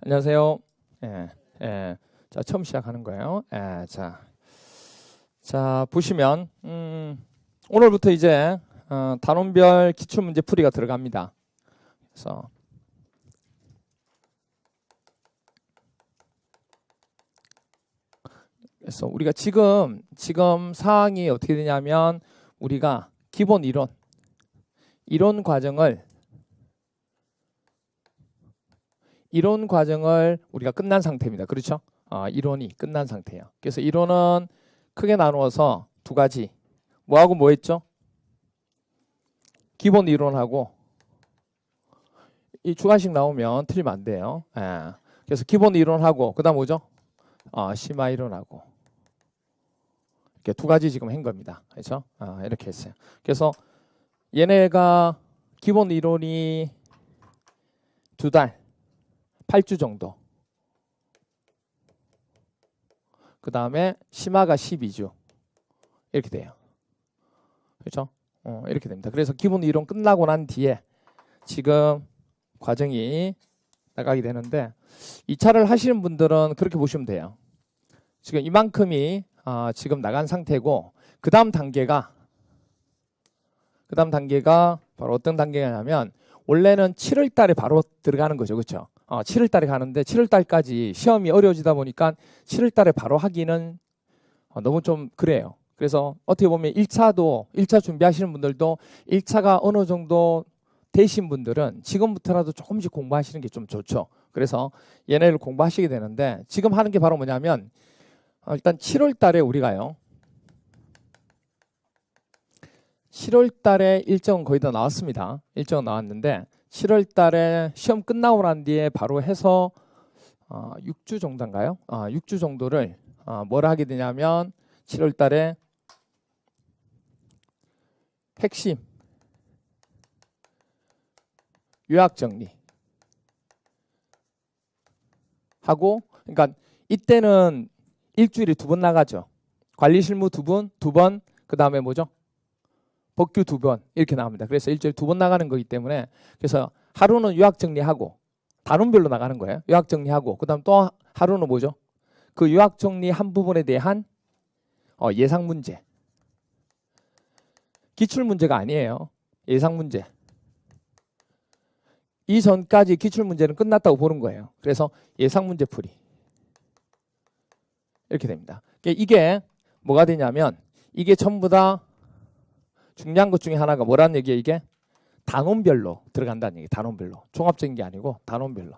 안녕하세요. 자, 처음 시작하는 거예요. 자, 보시면, 오늘부터 이제, 단원별 기출문제 풀이가 들어갑니다. 그래서 우리가 지금 사항이 어떻게 되냐면, 우리가 기본 이론 과정을 우리가 끝난 상태입니다. 그렇죠? 이론이 끝난 상태예요. 그래서 이론은 크게 나누어서 두 가지. 뭐하고 뭐 했죠? 기본 이론하고 이 주관식 나오면 틀리면 안 돼요. 그래서 기본 이론하고 그다음 뭐죠? 심화 이론하고 이렇게 두 가지 지금 한 겁니다. 그렇죠? 이렇게 했어요. 그래서 얘네가 기본 이론이 2달 8주 정도. 그 다음에 심화가 12주. 이렇게 돼요. 그렇죠? 이렇게 됩니다. 그래서 기본 이론 끝나고 난 뒤에 지금 과정이 나가게 되는데 2차를 하시는 분들은 그렇게 보시면 돼요. 지금 이만큼이 지금 나간 상태고 그 다음 단계가 바로 어떤 단계냐면 원래는 7월 달에 바로 들어가는 거죠. 그렇죠? 7월 달에 가는데 7월 달까지 시험이 어려워지다 보니까 7월 달에 바로 하기는 너무 좀 그래요. 그래서 어떻게 보면 1차 준비하시는 분들도 1차가 어느 정도 되신 분들은 지금부터라도 조금씩 공부하시는 게 좀 좋죠. 그래서 얘네를 공부하시게 되는데 지금 하는 게 바로 뭐냐면 일단 7월 달에 우리가요. 7월 달에 일정은 거의 다 나왔습니다. 일정은 나왔는데 7월 달에 시험 끝나고 난 뒤에 바로 해서 6주 정도인가요? 6주 정도를 뭘 하게 되냐면 7월 달에 핵심 요약 정리 하고 그러니까 이때는 일주일에 2번 나가죠. 관리 실무 2번, 그 다음에 뭐죠? 복규 2번 이렇게 나옵니다. 그래서 일주일에 2번 나가는 거기 때문에 그래서 하루는 요약 정리하고 단원별로 나가는 거예요. 요약 정리하고 그 다음 또 하루는 뭐죠? 그 요약 정리한 부분에 대한 예상 문제. 기출 문제가 아니에요. 예상 문제. 이전까지 기출 문제는 끝났다고 보는 거예요. 그래서 예상 문제 풀이. 이렇게 됩니다. 이게 뭐가 되냐면 이게 전부 다 중요한 것 중에 하나가 뭐라는 얘기예요? 이게 단원별로 들어간다는 얘기. 단원별로. 종합적인 게 아니고 단원별로.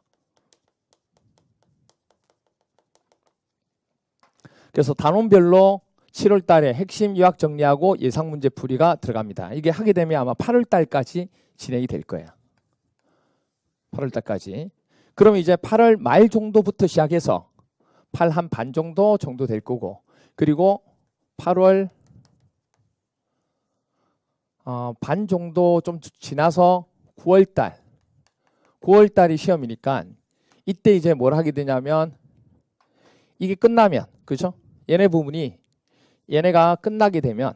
그래서 단원별로 7월 달에 핵심 요약 정리하고 예상 문제 풀이가 들어갑니다. 이게 하게 되면 아마 8월 달까지 진행이 될 거예요. 8월 달까지. 그럼 이제 8월 말 정도부터 시작해서 8 한 반 정도 될 거고 그리고 8월 반 정도 좀 지나서 9월 달이 시험이니까 이때 이제 뭘 하게 되냐면 이게 끝나면 그죠? 얘네가 끝나게 되면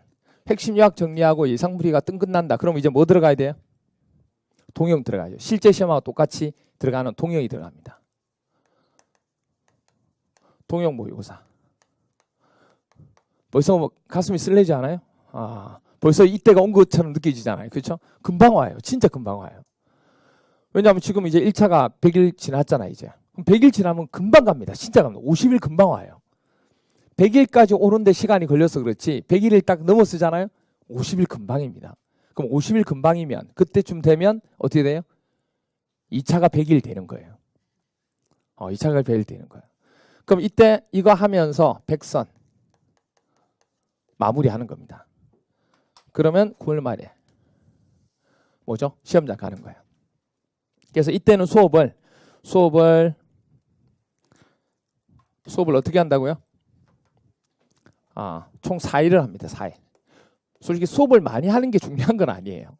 핵심 요약 정리하고 예상 풀이가 끝난다. 그럼 이제 뭐 들어가야 돼요? 동영 들어가죠. 실제 시험하고 똑같이 들어가는 동영이 들어갑니다. 동영 모의고사. 벌써 뭐 가슴이 설레지 않아요? 벌써 이때가 온 것처럼 느껴지잖아요. 그렇죠? 금방 와요. 진짜 금방 와요. 왜냐하면 지금 이제 1차가 100일 지났잖아요. 이제. 그럼 100일 지나면 금방 갑니다. 진짜 갑니다. 50일 금방 와요. 100일까지 오는데 시간이 걸려서 그렇지 100일을 딱 넘어서잖아요. 50일 금방입니다. 그럼 50일 금방이면 그때쯤 되면 어떻게 돼요? 2차가 100일 되는 거예요. 2차가 100일 되는 거예요. 그럼 이때 이거 하면서 100선 마무리하는 겁니다. 그러면 9월 말에 뭐죠? 시험장 가는 거예요. 그래서 이때는 수업을 어떻게 한다고요? 총 4일을 합니다. 4일. 솔직히 수업을 많이 하는 게 중요한 건 아니에요.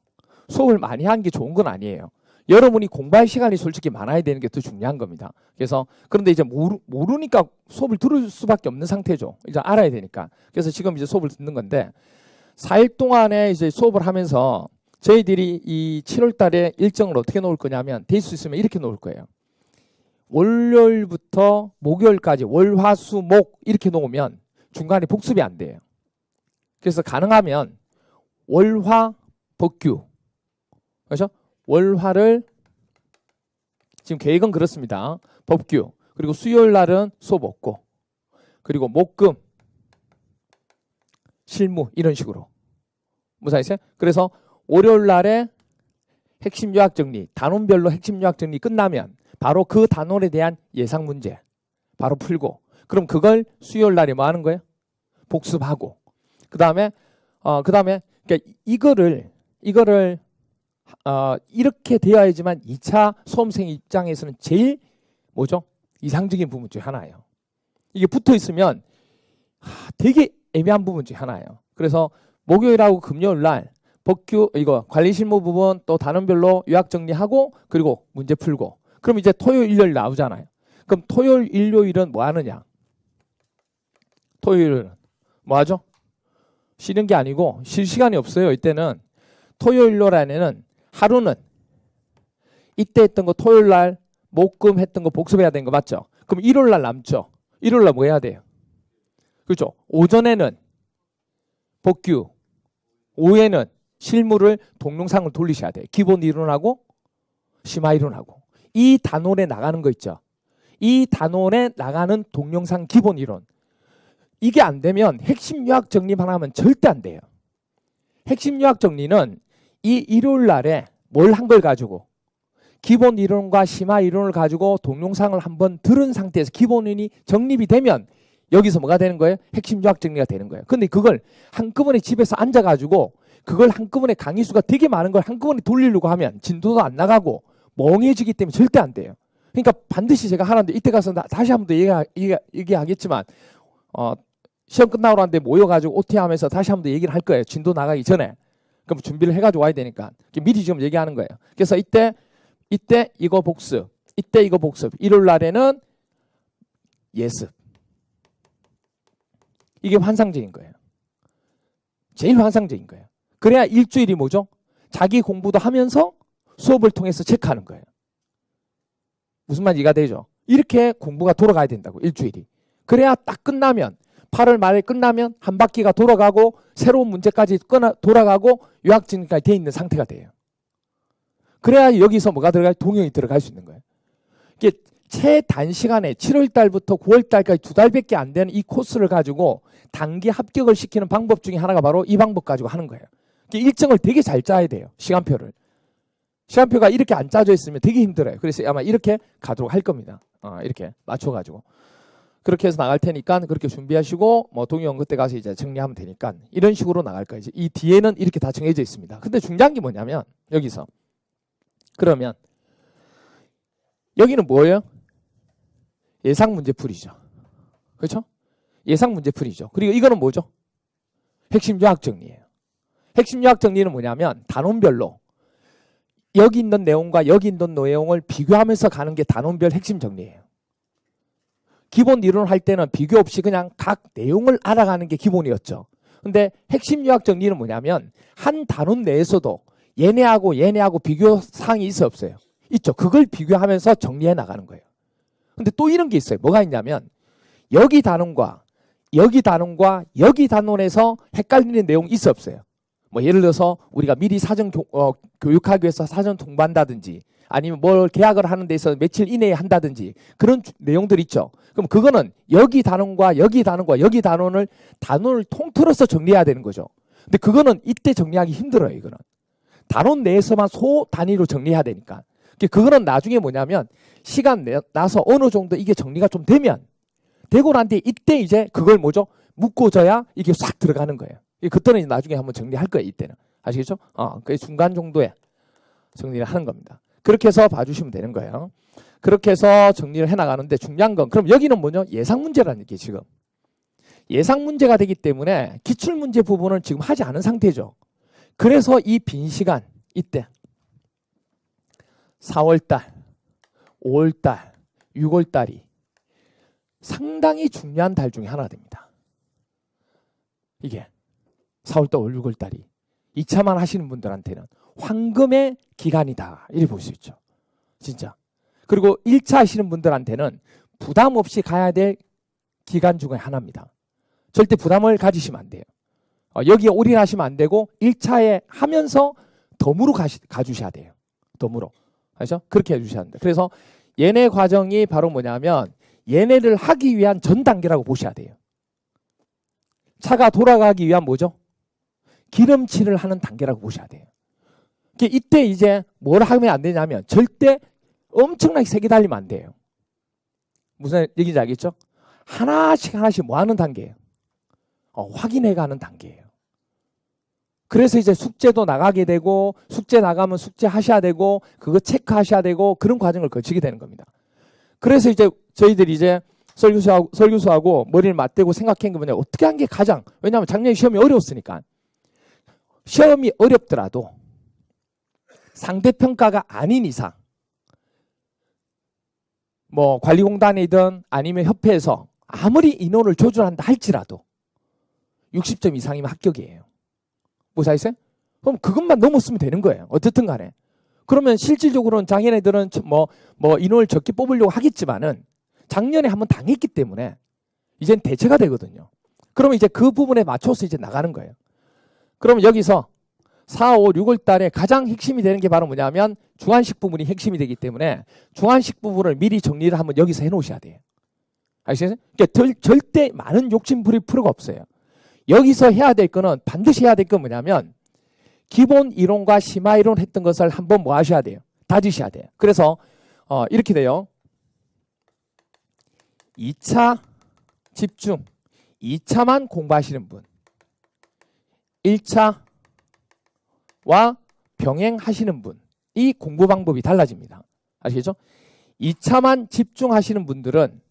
수업을 많이 하는 게 좋은 건 아니에요. 여러분이 공부할 시간이 솔직히 많아야 되는 게 더 중요한 겁니다. 그래서 그런데 이제 모르니까 수업을 들을 수밖에 없는 상태죠. 이제 알아야 되니까. 그래서 지금 이제 수업을 듣는 건데 4일 동안에 이제 수업을 하면서 저희들이 이 7월 달에 일정을 어떻게 놓을 거냐면 될 수 있으면 이렇게 놓을 거예요. 월요일부터 목요일까지 월, 화, 수, 목 이렇게 놓으면 중간에 복습이 안 돼요. 그래서 가능하면 월, 화, 복규. 그렇죠? 월, 화를 지금 계획은 그렇습니다. 법규. 그리고 수요일 날은 수업 없고. 그리고 목, 금, 실무 이런 식으로. 무사했어요? 그래서 월요일 날에 핵심 요약 정리, 단원별로 핵심 요약 정리 끝나면 바로 그 단원에 대한 예상 문제 바로 풀고, 그럼 그걸 수요일 날에 뭐 하는 거예요? 복습하고. 그다음에 그러니까 이거를 이렇게 되어야지만 2차 수험생 입장에서는 제일 뭐죠? 이상적인 부분 중 하나예요. 이게 붙어 있으면 되게 애매한 부분 중 하나예요. 그래서 목요일하고 금요일 날 복규 이거 관리 실무 부분 또 단원별로 요약 정리하고 그리고 문제 풀고, 그럼 이제 토요일 일요일 나오잖아요. 그럼 토요일 일요일은 뭐 하느냐? 토요일은 뭐 하죠? 쉬는 게 아니고 쉴 시간이 없어요. 이때는 토요일 일요일 안에는 하루는 이때 했던 거 토요일 날 목금 했던 거 복습해야 되는 거 맞죠? 그럼 일요일 날 남죠. 일요일 날 뭐 해야 돼요? 그렇죠? 오전에는 복규, 오후에는 실무를 동영상을 돌리셔야 돼요. 기본 이론하고 심화 이론하고. 이 단원에 나가는 거 있죠. 이 단원에 나가는 동영상 기본 이론. 이게 안 되면 핵심 요약 정리만 하면 절대 안 돼요. 핵심 요약 정리는 이 일요일 날에 뭘 한 걸 가지고 기본 이론과 심화 이론을 가지고 동영상을 한번 들은 상태에서 기본이 정립이 되면 여기서 뭐가 되는 거예요? 핵심 요약 정리가 되는 거예요. 근데 그걸 한꺼번에 집에서 앉아가지고 그걸 한꺼번에 강의 수가 되게 많은 걸 한꺼번에 돌리려고 하면 진도도 안 나가고 멍해지기 때문에 절대 안 돼요. 그러니까 반드시 제가 하는데 이때 가서 다시 한 번 더 얘기하겠지만 시험 끝나고 나는데 모여가지고 OT하면서 다시 한 번 더 얘기를 할 거예요. 진도 나가기 전에. 그럼 준비를 해가지고 와야 되니까 미리 지금 얘기하는 거예요. 그래서 이때 이거 복습, 이때 이거 복습. 일요일 날에는 예습. 이게 환상적인 거예요. 제일 환상적인 거예요. 그래야 일주일이 뭐죠? 자기 공부도 하면서 수업을 통해서 체크하는 거예요. 무슨 말인지 이해가 되죠? 이렇게 공부가 돌아가야 된다고, 일주일이. 그래야 딱 끝나면 8월 말에 끝나면 한 바퀴가 돌아가고 새로운 문제까지 돌아가고 요약 정리까지 돼 있는 상태가 돼요. 그래야 여기서 뭐가 들어가요? 동영이 들어갈 수 있는 거예요. 이게 최단시간에 7월 달부터 9월 달까지 2달밖에 안 되는 이 코스를 가지고 단기 합격을 시키는 방법 중에 하나가 바로 이 방법 가지고 하는 거예요. 일정을 되게 잘 짜야 돼요. 시간표를. 시간표가 이렇게 안 짜져 있으면 되게 힘들어요. 그래서 아마 이렇게 가도록 할 겁니다. 이렇게 맞춰가지고. 그렇게 해서 나갈 테니까 그렇게 준비하시고 뭐 동영 그때 가서 이제 정리하면 되니까 이런 식으로 나갈 거예요. 이 뒤에는 이렇게 다 정해져 있습니다. 근데 중요한 게 뭐냐면 여기서 그러면 여기는 뭐예요? 예상 문제풀이죠. 그렇죠? 예상 문제풀이죠. 그리고 이거는 뭐죠? 핵심 요약 정리예요. 핵심 요약 정리는 뭐냐면 단원별로 여기 있는 내용과 여기 있는 내용을 비교하면서 가는 게 단원별 핵심 정리예요. 기본 이론을 할 때는 비교 없이 그냥 각 내용을 알아가는 게 기본이었죠. 근데 핵심 요약 정리는 뭐냐면 한 단원 내에서도 얘네하고 비교 사항이 있어 없어요? 있죠. 그걸 비교하면서 정리해 나가는 거예요. 근데 또 이런 게 있어요. 뭐가 있냐면 여기 단원과 여기 단원에서 헷갈리는 내용이 있어 없어요? 뭐 예를 들어서 우리가 미리 사전 교육하기 위해서 사전 통보한다든지 아니면 뭘 계약을 하는 데 있어서 며칠 이내에 한다든지 그런 내용들 있죠. 그럼 그거는 여기 단원과 여기 단원을 통틀어서 정리해야 되는 거죠. 근데 그거는 이때 정리하기 힘들어요. 이거는 단원 내에서만 소 단위로 정리해야 되니까. 그거는 나중에 뭐냐면 시간 나서 어느 정도 이게 정리가 좀 되고 난 뒤에 이때 이제 그걸 뭐죠? 묶어줘야 이게 싹 들어가는 거예요. 그때는 나중에 한번 정리할 거예요. 이때는. 아시겠죠? 그 중간 정도에 정리를 하는 겁니다. 그렇게 해서 봐주시면 되는 거예요. 그렇게 해서 정리를 해나가는데 중요한 건 그럼 여기는 뭐냐? 예상 문제라는 게 지금. 예상 문제가 되기 때문에 기출문제 부분은 지금 하지 않은 상태죠. 그래서 이 빈 시간 이때 4월달, 5월달, 6월달이 상당히 중요한 달 중에 하나 됩니다. 이게 4월달, 5월, 6월달이 2차만 하시는 분들한테는 황금의 기간이다. 이렇게 볼 수 있죠. 진짜. 그리고 1차 하시는 분들한테는 부담 없이 가야 될 기간 중에 하나입니다. 절대 부담을 가지시면 안 돼요. 여기에 올인하시면 안 되고 1차에 하면서 덤으로 가주셔야 돼요. 덤으로. 그렇죠? 그렇게 해주셔야 합니다. 그래서 얘네 과정이 바로 뭐냐면 얘네를 하기 위한 전 단계라고 보셔야 돼요. 차가 돌아가기 위한 뭐죠? 기름칠을 하는 단계라고 보셔야 돼요. 이때 이제 뭘 하면 안 되냐면 절대 엄청나게 세게 달리면 안 돼요. 무슨 얘기인지 알겠죠? 하나씩 하나씩 뭐 하는 단계예요? 확인해가는 단계예요. 그래서 이제 숙제도 나가게 되고 숙제 나가면 숙제 하셔야 되고 그거 체크하셔야 되고 그런 과정을 거치게 되는 겁니다. 그래서 이제 저희들이 이제 설교수하고 머리를 맞대고 생각한 게 뭐냐, 어떻게 한 게 가장, 왜냐하면 작년에 시험이 어려웠으니까. 시험이 어렵더라도 상대평가가 아닌 이상 뭐 관리공단이든 아니면 협회에서 아무리 인원을 조절한다 할지라도 60점 이상이면 합격이에요. 무사했어요? 그럼 그것만 넘었으면 되는 거예요. 어쨌든 간에. 그러면 실질적으로는 장애인애들은 뭐 인원을 적게 뽑으려고 하겠지만은 작년에 한번 당했기 때문에 이젠 대체가 되거든요. 그러면 이제 그 부분에 맞춰서 이제 나가는 거예요. 그러면 여기서 4, 5, 6월 달에 가장 핵심이 되는 게 바로 뭐냐면 중한식 부분이 핵심이 되기 때문에 중한식 부분을 미리 정리를 한번 여기서 해 놓으셔야 돼요. 아시겠어요? 그러니까 절대 많은 욕심 부릴 필요가 없어요. 여기서 해야 될 거는 반드시 해야 될 건 뭐냐면 기본 이론과 심화 이론 했던 것을 한번 뭐 하셔야 돼요? 다지셔야 돼요. 그래서 이렇게 돼요. 2차 집중, 2차만 공부하시는 분, 1차와 병행하시는 분, 이 공부 방법이 달라집니다. 아시겠죠? 2차만 집중하시는 분들은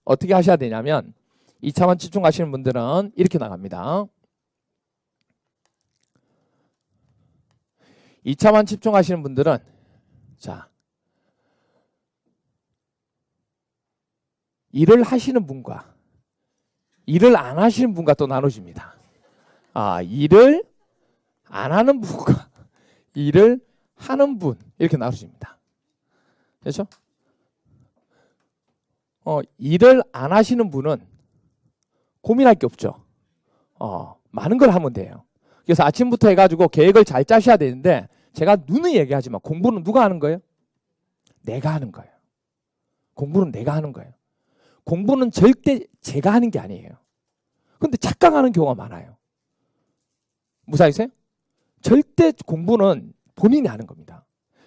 어떻게 하셔야 되냐면 2차만 집중하시는 분들은 이렇게 나갑니다. 2차만 집중하시는 분들은 자, 일을 하시는 분과 일을 안 하시는 분과 또 나눠집니다. 일을 안 하는 분과 일을 하는 분 이렇게 나눠집니다. 그렇죠? 일을 안 하시는 분은 고민할 게 없죠. 많은 걸 하면 돼요. 그래서 아침부터 해가지고 계획을 잘 짜셔야 되는데 제가 누누이 얘기하지만 공부는 누가 하는 거예요? 내가 하는 거예요. 공부는 내가 하는 거예요. 공부는 절대 제가 하는 게 아니에요. 근데 착각하는 경우가 많아요. 무사히세요? 절대 공부는 본인이 하는 겁니다.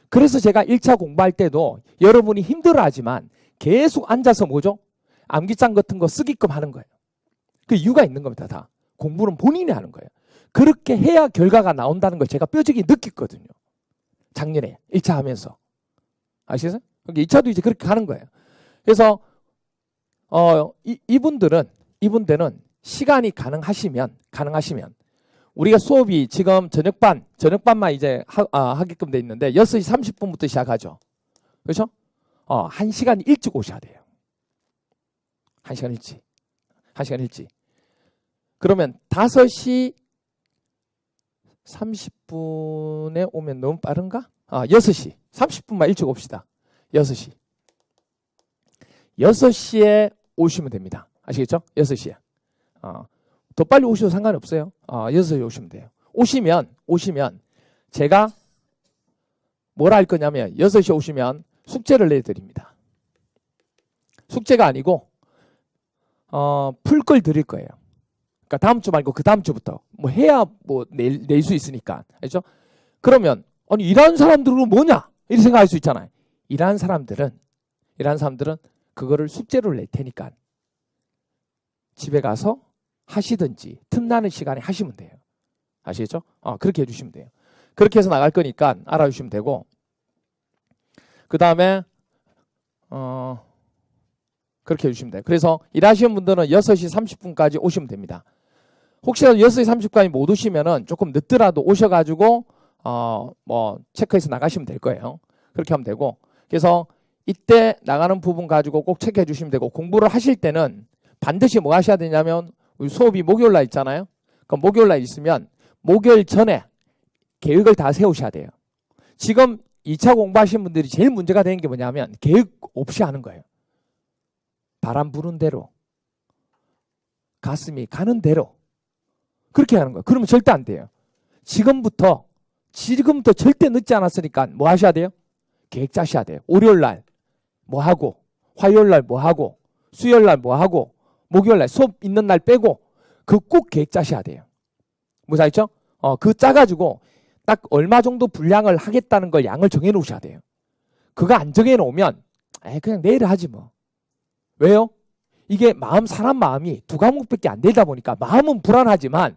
그래서 제가 1차 공부할 때도 여러분이 힘들어하지만 계속 앉아서 뭐죠? 암기장 같은 거 쓰게끔 하는 거예요. 그 이유가 있는 겁니다. 다. 공부는 본인이 하는 거예요. 그렇게 해야 결과가 나온다는 걸 제가 뼈저리 느꼈거든요. 작년에 1차 하면서. 아시겠어요? 2차도 이제 그렇게 가는 거예요. 그래서 이분들은 시간이 가능하시면 우리가 수업이 지금 저녁반만 이제 하게끔 돼 있는데 6시 30분부터 시작하죠. 그렇죠? 1시간 일찍 오셔야 돼요. 1시간 일찍. 그러면 5시 30분에 오면 너무 빠른가? 6시 30분만 일찍 옵시다. 6시. 6시에 오시면 됩니다. 아시겠죠? 6시에. 더 빨리 오셔도 상관이 없어요. 6시에 오시면 돼요. 오시면 제가 뭐라 할 거냐면 6시에 오시면 숙제를 내드립니다. 숙제가 아니고 풀 걸 드릴 거예요. 그러니까 다음 주 말고 그 다음 주부터 뭐 해야 뭐 낼 수 있으니까. 알죠? 그러면 아니 일하는 사람들은 뭐냐? 이렇게 생각할 수 있잖아요. 일하는 사람들은 그거를 숙제로 낼 테니까 집에 가서 하시든지 틈나는 시간에 하시면 돼요. 아시겠죠? 그렇게 해주시면 돼요. 그렇게 해서 나갈 거니까 알아주시면 되고, 그 다음에 그렇게 해주시면 돼요. 그래서 일하시는 분들은 6시 30분까지 오시면 됩니다. 혹시라도 6시 30분까지 못 오시면은 조금 늦더라도 오셔가지고 뭐 체크해서 나가시면 될 거예요. 그렇게 하면 되고, 그래서 이때 나가는 부분 가지고 꼭 체크해 주시면 되고, 공부를 하실 때는 반드시 뭐 하셔야 되냐면 우리 수업이 목요일 날 있잖아요. 그럼 목요일 날 있으면 목요일 전에 계획을 다 세우셔야 돼요. 지금 2차 공부하신 분들이 제일 문제가 되는 게 뭐냐면 계획 없이 하는 거예요. 바람 부는 대로, 가슴이 가는 대로 그렇게 하는 거예요. 그러면 절대 안 돼요. 지금부터 절대 늦지 않았으니까 뭐 하셔야 돼요? 계획 짜셔야 돼요. 월요일 날 뭐 하고, 화요일 날 뭐 하고, 수요일 날 뭐 하고, 목요일 날 수업 있는 날 빼고 그 꼭 계획 짜셔야 돼요. 무슨 알죠? 그 짜가지고 딱 얼마 정도 분량을 하겠다는 걸 양을 정해 놓으셔야 돼요. 그거 안 정해 놓으면 그냥 내일 하지 뭐. 왜요? 이게 사람 마음이 두 과목밖에 안 되다 보니까 마음은 불안하지만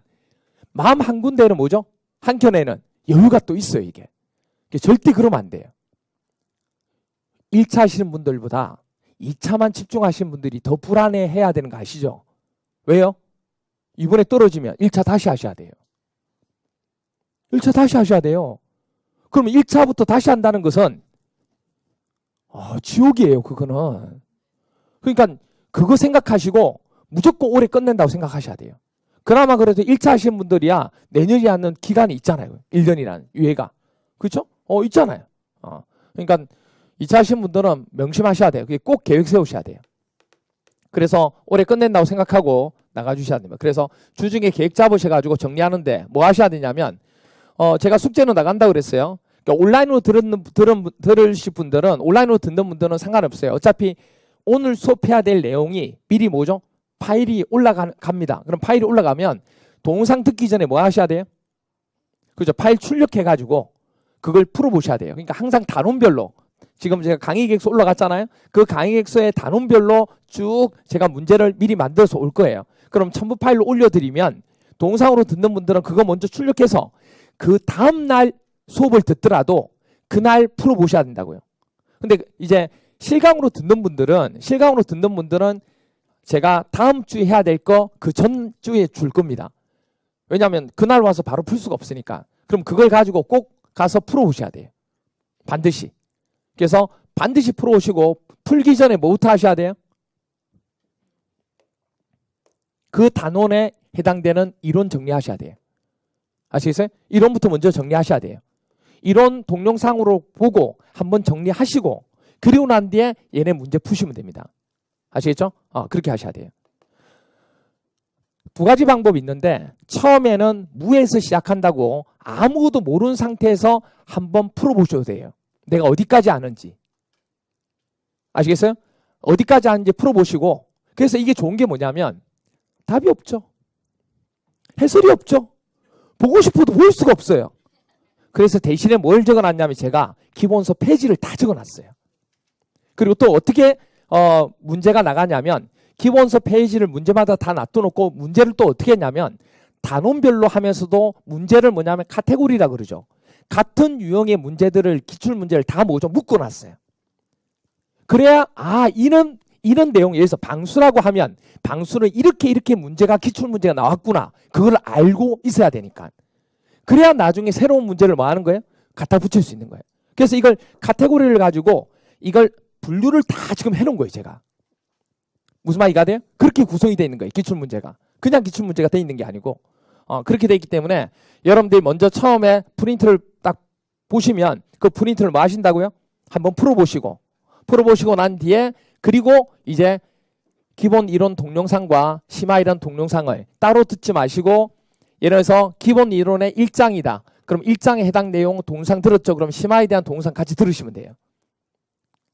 마음 한 군데는 뭐죠? 한켠에는 여유가 또 있어요. 이게 절대 그러면 안 돼요. 1차 하시는 분들보다 2차만 집중하시는 분들이 더 불안해해야 되는 거 아시죠? 왜요? 이번에 떨어지면 1차 다시 하셔야 돼요. 1차 다시 하셔야 돼요. 그러면 1차부터 다시 한다는 것은 지옥이에요. 그거는. 그러니까 그거 생각하시고 무조건 올해 끝낸다고 생각하셔야 돼요. 그나마 그래도 1차 하시는 분들이야 내년이 하는 기간이 있잖아요. 1년이라는 유예가. 그렇죠? 있잖아요. 그러니까 2차 하시는 분들은 명심하셔야 돼요. 그게 꼭 계획 세우셔야 돼요. 그래서 올해 끝낸다고 생각하고 나가주셔야 됩니다. 그래서 주중에 계획 잡으셔가지고 정리하는데 뭐 하셔야 되냐면 제가 숙제로 나간다고 그랬어요. 그러니까 온라인으로 들으실 분들은 온라인으로 듣는 분들은 상관없어요. 어차피 오늘 수업해야 될 내용이 미리 뭐죠? 파일이 올라갑니다. 그럼 파일이 올라가면 동영상 듣기 전에 뭐 하셔야 돼요? 그죠? 파일 출력해가지고 그걸 풀어보셔야 돼요. 그러니까 항상 단원별로 지금 제가 강의 계획서 올라갔잖아요. 그 강의 계획서의 단원별로 쭉 제가 문제를 미리 만들어서 올 거예요. 그럼 첨부 파일로 올려드리면 동영상으로 듣는 분들은 그거 먼저 출력해서 그 다음날 수업을 듣더라도 그날 풀어보셔야 된다고요. 근데 이제 실강으로 듣는 분들은 제가 다음 주에 해야 될 거 그 전주에 줄 겁니다. 왜냐하면 그날 와서 바로 풀 수가 없으니까. 그럼 그걸 가지고 꼭 가서 풀어오셔야 돼요. 반드시. 그래서 반드시 풀어오시고 풀기 전에 뭐부터 하셔야 돼요? 그 단원에 해당되는 이론 정리하셔야 돼요. 아시겠어요? 이론부터 먼저 정리하셔야 돼요. 이론 동영상으로 보고 한번 정리하시고 그리고 난 뒤에 얘네 문제 푸시면 됩니다. 아시겠죠? 그렇게 하셔야 돼요. 두 가지 방법이 있는데 처음에는 무에서 시작한다고 아무것도 모르는 상태에서 한번 풀어보셔도 돼요. 내가 어디까지 아는지. 아시겠어요? 어디까지 아는지 풀어보시고 그래서 이게 좋은 게 뭐냐면 답이 없죠. 해설이 없죠. 보고 싶어도 볼 수가 없어요. 그래서 대신에 뭘 적어놨냐면 제가 기본서 페이지를 다 적어놨어요. 그리고 또 어떻게 문제가 나가냐면 기본서 페이지를 문제마다 다 놔둬놓고 문제를 또 어떻게 했냐면 단원별로 하면서도 문제를 뭐냐면 카테고리라 그러죠. 같은 유형의 문제들을 기출문제를 다 뭐죠? 묶어놨어요. 그래야 이런 내용 예를 들어서 방수라고 하면 방수는 이렇게 문제가 기출문제가 나왔구나. 그걸 알고 있어야 되니까. 그래야 나중에 새로운 문제를 뭐 하는 거예요? 갖다 붙일 수 있는 거예요. 그래서 이걸 카테고리를 가지고 이걸 분류를 다 지금 해놓은 거예요. 제가. 무슨 말이가 돼요? 그렇게 구성이 되어 있는 거예요. 기출문제가. 그냥 기출문제가 되어 있는 게 아니고 그렇게 되어 있기 때문에 여러분들이 먼저 처음에 프린트를 딱 보시면 그 프린트를 뭐 하신다고요? 한번 풀어보시고 난 뒤에 그리고 이제 기본 이론 동영상과 심화 이론 동영상을 따로 듣지 마시고 예를 들어서 기본 이론의 1장이다. 그럼 1장에 해당 내용 동영상 들었죠? 그럼 심화에 대한 동영상 같이 들으시면 돼요.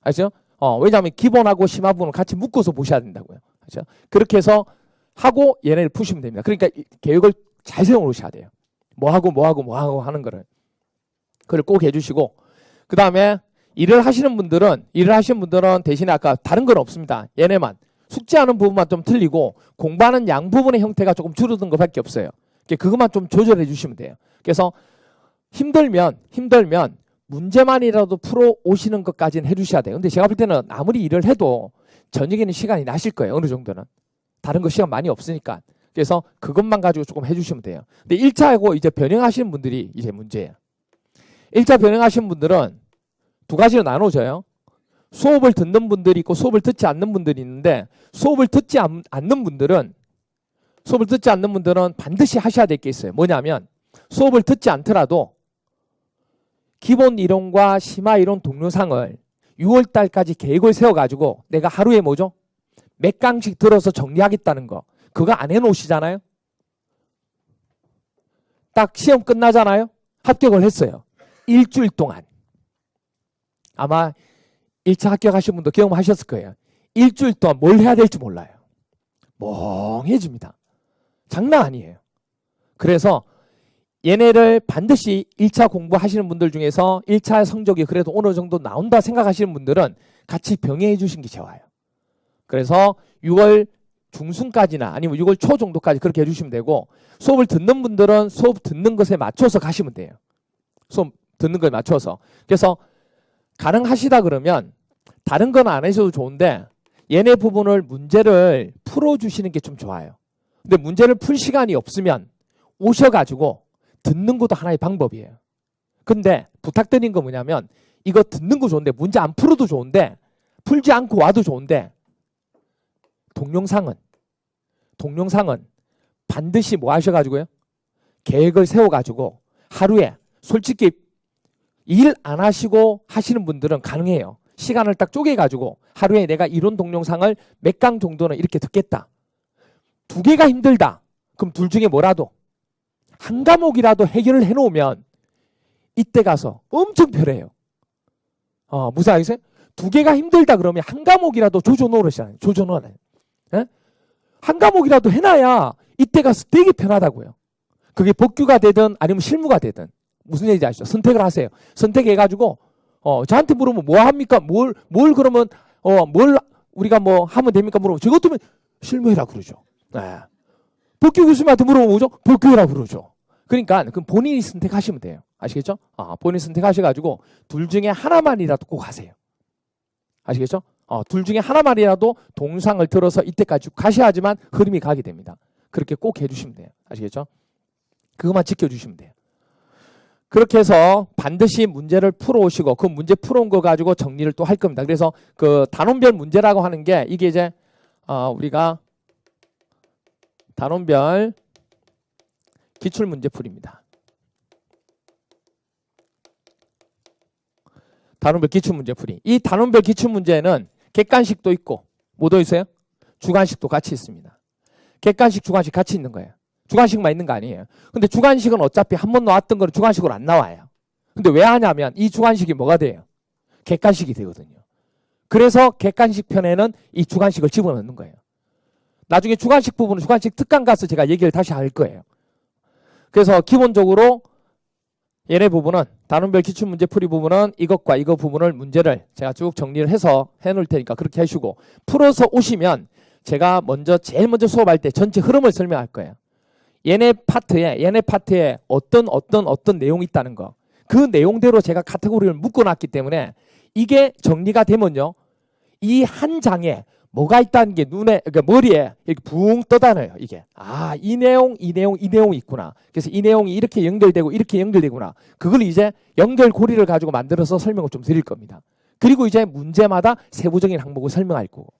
아시죠? 왜냐하면 기본하고 심화 부분을 같이 묶어서 보셔야 된다고요. 그렇죠? 그렇게 해서 하고 얘네를 푸시면 됩니다. 그러니까 계획을 잘 세워놓으셔야 돼요. 뭐 하고 하는 거를. 그걸 꼭 해주시고 그 다음에 일을 하시는 분들은 대신에 아까 다른 건 없습니다. 얘네만 숙제하는 부분만 좀 틀리고 공부하는 양 부분의 형태가 조금 줄어든 것밖에 없어요. 그것만 좀 조절해 주시면 돼요. 그래서 힘들면 문제만이라도 풀어 오시는 것까지는 해주셔야 돼요. 근데 제가 볼 때는 아무리 일을 해도 저녁에는 시간이 나실 거예요. 어느 정도는. 다른 거 시간 많이 없으니까. 그래서 그것만 가지고 조금 해주시면 돼요. 근데 1차하고 이제 변형하시는 분들이 이제 문제예요. 1차 변형하시는 분들은 두 가지로 나눠져요. 수업을 듣는 분들이 있고 수업을 듣지 않는 분들이 있는데 수업을 듣지 않는 분들은 반드시 하셔야 될 게 있어요. 뭐냐면 수업을 듣지 않더라도 기본 이론과 심화 이론 동영상을 6월 달까지 계획을 세워가지고 내가 하루에 뭐죠? 몇 강씩 들어서 정리하겠다는 거. 그거 안 해놓으시잖아요? 딱 시험 끝나잖아요? 합격을 했어요. 일주일 동안. 아마 1차 합격하신 분도 경험하셨을 거예요. 일주일 동안 뭘 해야 될지 몰라요. 멍해집니다. 장난 아니에요. 그래서 얘네를 반드시 1차 공부하시는 분들 중에서 1차 성적이 그래도 어느 정도 나온다 생각하시는 분들은 같이 병행해 주신 게 좋아요. 그래서 6월 중순까지나 아니면 6월 초 정도까지 그렇게 해주시면 되고, 수업을 듣는 분들은 수업 듣는 것에 맞춰서 가시면 돼요. 수업 듣는 것에 맞춰서. 그래서 가능하시다 그러면 다른 건 안 하셔도 좋은데 얘네 부분을 문제를 풀어주시는 게 좀 좋아요. 근데 문제를 풀 시간이 없으면 오셔가지고 듣는 것도 하나의 방법이에요. 근데 부탁드린 거 뭐냐면, 이거 듣는 거 좋은데 문제 안 풀어도 좋은데 풀지 않고 와도 좋은데 동영상은 반드시 뭐 하셔가지고요? 계획을 세워가지고 하루에, 솔직히 일 안 하시고 하시는 분들은 가능해요. 시간을 딱 쪼개가지고 하루에 내가 이론 동영상을 몇 강 정도는 이렇게 듣겠다. 2개가 힘들다. 그럼 둘 중에 뭐라도 한 과목이라도 해결을 해놓으면 이때 가서 엄청 편해요. 무슨 알겠어요? 2개가 힘들다 그러면 한 과목이라도 조져놓으시잖아요. 조져놓아요. 예? 한 과목이라도 해놔야 이때 가서 되게 편하다고요. 그게 복규가 되든 아니면 실무가 되든. 무슨 얘기인지 아시죠? 선택을 하세요. 선택해가지고 저한테 물으면 뭐 합니까? 뭘 그러면 뭘 우리가 뭐 하면 됩니까? 물어보면 저 같으면 실무해라 그러죠. 네. 복규 교수님한테 물어보면 뭐죠? 복규해라 그러죠. 그러니까 그럼 본인이 선택하시면 돼요. 아시겠죠? 본인이 선택하셔가지고 둘 중에 하나만이라도 꼭 하세요. 아시겠죠? 둘 중에 하나만이라도 동상을 들어서 이때까지 가셔야지만 흐름이 가게 됩니다. 그렇게 꼭 해주시면 돼요. 아시겠죠? 그것만 지켜주시면 돼요. 그렇게 해서 반드시 문제를 풀어오시고 그 문제 풀어온 거 가지고 정리를 또 할 겁니다. 그래서 그 단원별 문제라고 하는 게 이게 이제 우리가 단원별 기출문제풀이입니다. 단원별 기출문제풀이. 이 단원별 기출문제는 객관식도 있고 뭐도 있어요? 주관식도 같이 있습니다. 객관식, 주관식 같이 있는 거예요. 주관식만 있는 거 아니에요. 근데 주관식은 어차피 한 번 나왔던 거는 주관식으로 안 나와요. 근데 왜 하냐면 이 주관식이 뭐가 돼요? 객관식이 되거든요. 그래서 객관식 편에는 이 주관식을 집어넣는 거예요. 나중에 주관식 부분은 주관식 특강 가서 제가 얘기를 다시 할 거예요. 그래서 기본적으로 얘네 부분은 단원별 기출문제 풀이 부분은 이것과 이거 부분을 문제를 제가 쭉 정리를 해서 해놓을 테니까 그렇게 하시고, 풀어서 오시면 제가 제일 먼저 수업할 때 전체 흐름을 설명할 거예요. 얘네 파트에 어떤 내용이 있다는 거. 그 내용대로 제가 카테고리를 묶어놨기 때문에 이게 정리가 되면요, 이 한 장에 뭐가 있다는 게 그러니까 머리에 이렇게 붕 떠다녀요. 이게 이 내용이 있구나. 그래서 이 내용이 이렇게 연결되고 이렇게 연결되구나. 그걸 이제 연결고리를 가지고 만들어서 설명을 좀 드릴 겁니다. 그리고 이제 문제마다 세부적인 항목을 설명할 거고,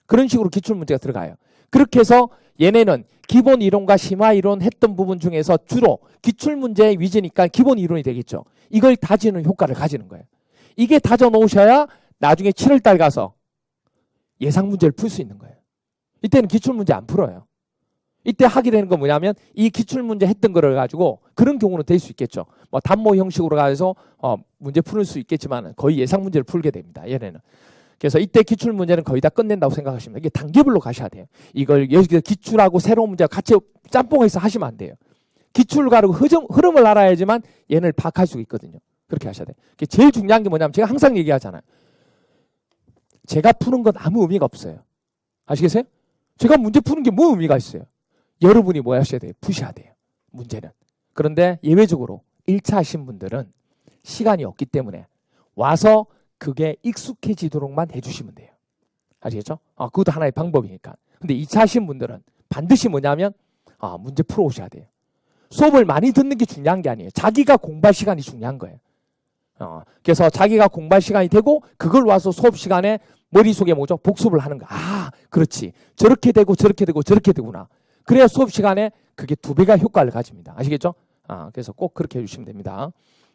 그런 식으로 기출문제가 들어가요. 그렇게 해서 얘네는 기본 이론과 심화 이론 했던 부분 중에서 주로 기출문제의 위주니까 기본 이론이 되겠죠. 이걸 다지는 효과를 가지는 거예요. 이게 다져 놓으셔야 나중에 7월달 가서 예상 문제를 풀 수 있는 거예요. 이때는 기출문제 안 풀어요. 이때 하게 되는 건 뭐냐면 이 기출문제 했던 거를 가지고, 그런 경우는 될 수 있겠죠. 뭐 단모 형식으로 가서 문제 풀 수 있겠지만 거의 예상 문제를 풀게 됩니다. 얘네는. 그래서 이때 기출 문제는 거의 다 끝낸다고 생각하시면 돼요. 이게 단계별로 가셔야 돼요. 이걸 여기서 기출하고 새로운 문제와 같이 짬뽕해서 하시면 안 돼요. 기출을 가르고 흐름을 알아야지만 얘를 파악할 수 있거든요. 그렇게 하셔야 돼요. 제일 중요한 게 뭐냐면 제가 항상 얘기하잖아요. 제가 푸는 건 아무 의미가 없어요. 아시겠어요? 제가 문제 푸는 게 뭐 의미가 있어요? 여러분이 뭐 하셔야 돼요? 푸셔야 돼요. 문제는. 그런데 예외적으로 1차 하신 분들은 시간이 없기 때문에 와서 그게 익숙해지도록만 해주시면 돼요. 아시겠죠? 그것도 하나의 방법이니까. 근데 2차 하신 분들은 반드시 뭐냐면 문제 풀어 오셔야 돼요. 수업을 많이 듣는 게 중요한 게 아니에요. 자기가 공부할 시간이 중요한 거예요. 그래서 자기가 공부할 시간이 되고 그걸 와서 수업 시간에 머릿속에 뭐죠? 복습을 하는 거. 그렇지. 저렇게 되고 저렇게 되고 저렇게 되구나. 그래야 수업 시간에 그게 2배가 효과를 가집니다. 아시겠죠? 그래서 꼭 그렇게 해주시면 됩니다.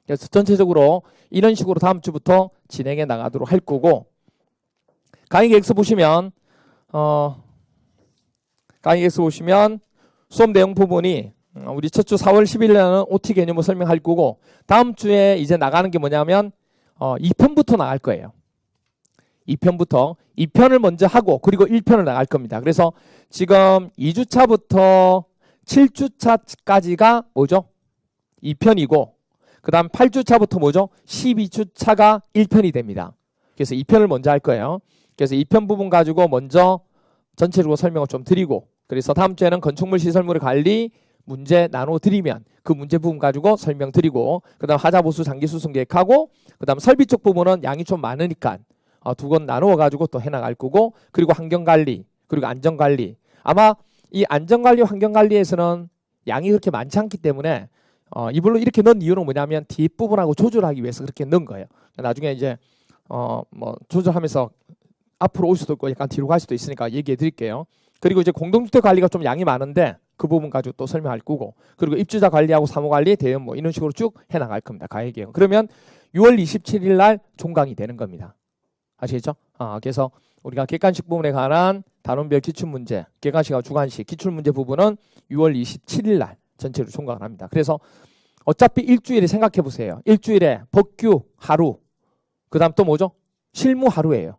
그래서 전체적으로 이런 식으로 다음 주부터 진행해 나가도록 할 거고, 강의 계획서 보시면 수업 내용 부분이 우리 첫 주 4월 10일에는 OT 개념을 설명할 거고, 다음 주에 이제 나가는 게 뭐냐면 2편부터 나갈 거예요. 2편을 먼저 하고 그리고 1편을 나갈 겁니다. 그래서 지금 2주차부터 7주차까지가 뭐죠? 2편이고 그 다음 8주차부터 뭐죠? 12주차가 1편이 됩니다. 그래서 2편을 먼저 할 거예요. 그래서 2편 부분 가지고 먼저 전체적으로 설명을 좀 드리고, 그래서 다음 주에는 건축물 시설물의 관리 문제 나눠 드리면 그 문제 부분 가지고 설명 드리고, 그 다음 하자보수 장기수송 계획하고, 그 다음 설비 쪽 부분은 양이 좀 많으니까 두 건 나누어 가지고 또 해나갈 거고, 그리고 환경관리, 그리고 안전관리. 아마 이 안전관리, 환경관리에서는 양이 그렇게 많지 않기 때문에 이걸로 이렇게 넣은 이유는 뭐냐면 뒷부분하고 조절하기 위해서 그렇게 넣은 거예요. 나중에 이제 뭐 조절하면서 앞으로 올 수도 있고 약간 뒤로 갈 수도 있으니까 얘기해 드릴게요. 그리고 이제 공동주택 관리가 좀 양이 많은데 그 부분 가지고 또 설명할 거고, 그리고 입주자 관리하고 사무관리, 대연 뭐 이런 식으로 쭉 해나갈 겁니다. 가액이요. 그러면 6월 27일 날 종강이 되는 겁니다. 아시겠죠? 그래서 우리가 객관식 부분에 관한 단원별 기출문제, 객관식하고 주관식 기출문제 부분은 6월 27일 날 전체로 종강을 합니다. 그래서 어차피 일주일에 생각해 보세요. 일주일에 법규 하루, 그 다음 또 뭐죠? 실무 하루예요.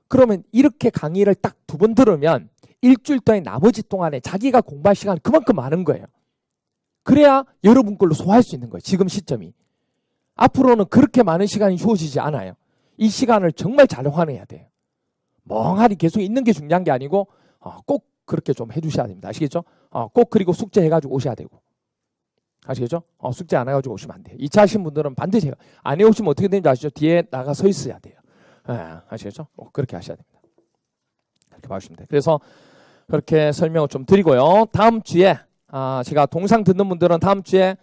그러면 이렇게 강의를 딱 2번 들으면 일주일 동안 나머지 동안에 자기가 공부할 시간이 그만큼 많은 거예요. 그래야 여러분 걸로 소화할 수 있는 거예요. 지금 시점이. 앞으로는 그렇게 많은 시간이 주어지지 않아요. 이 시간을 정말 잘 활용해야 돼요. 멍하니 계속 있는 게 중요한 게 아니고 꼭 그렇게 좀 해주셔야 됩니다. 아시겠죠? 꼭 그리고 숙제 해가지고 오셔야 되고. 아시겠죠? 숙제 안 해가지고 오시면 안 돼요. 2차 하신 분들은 반드시 해요. 안 해오시면 어떻게 되는지 아시죠? 뒤에 나가 서 있어야 돼요. 아시겠죠? 그렇게 하셔야 됩니다. 그렇게 봐주시면 돼요. 그래서 그렇게 설명을 좀 드리고요. 다음 주에 제가 동상 듣는 분들은 다음 주에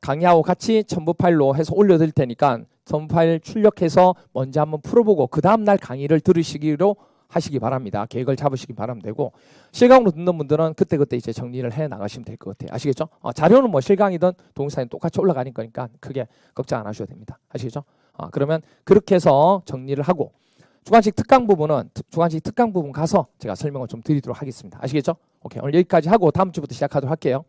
강의하고 같이 첨부 파일로 해서 올려드릴 테니까 첨부 파일 출력해서 먼저 한번 풀어보고 그 다음날 강의를 들으시기로 하시기 바랍니다. 계획을 잡으시기 바라면 되고, 실강으로 듣는 분들은 그때그때 이제 정리를 해 나가시면 될 것 같아요. 아시겠죠? 자료는 뭐 실강이든 동영상이 똑같이 올라가는 거니까 크게 걱정 안 하셔도 됩니다. 아시겠죠? 그러면 그렇게 해서 정리를 하고, 주관식 특강 부분은 주관식 특강 부분 가서 제가 설명을 좀 드리도록 하겠습니다. 아시겠죠? 오케이. 오늘 여기까지 하고 다음 주부터 시작하도록 할게요.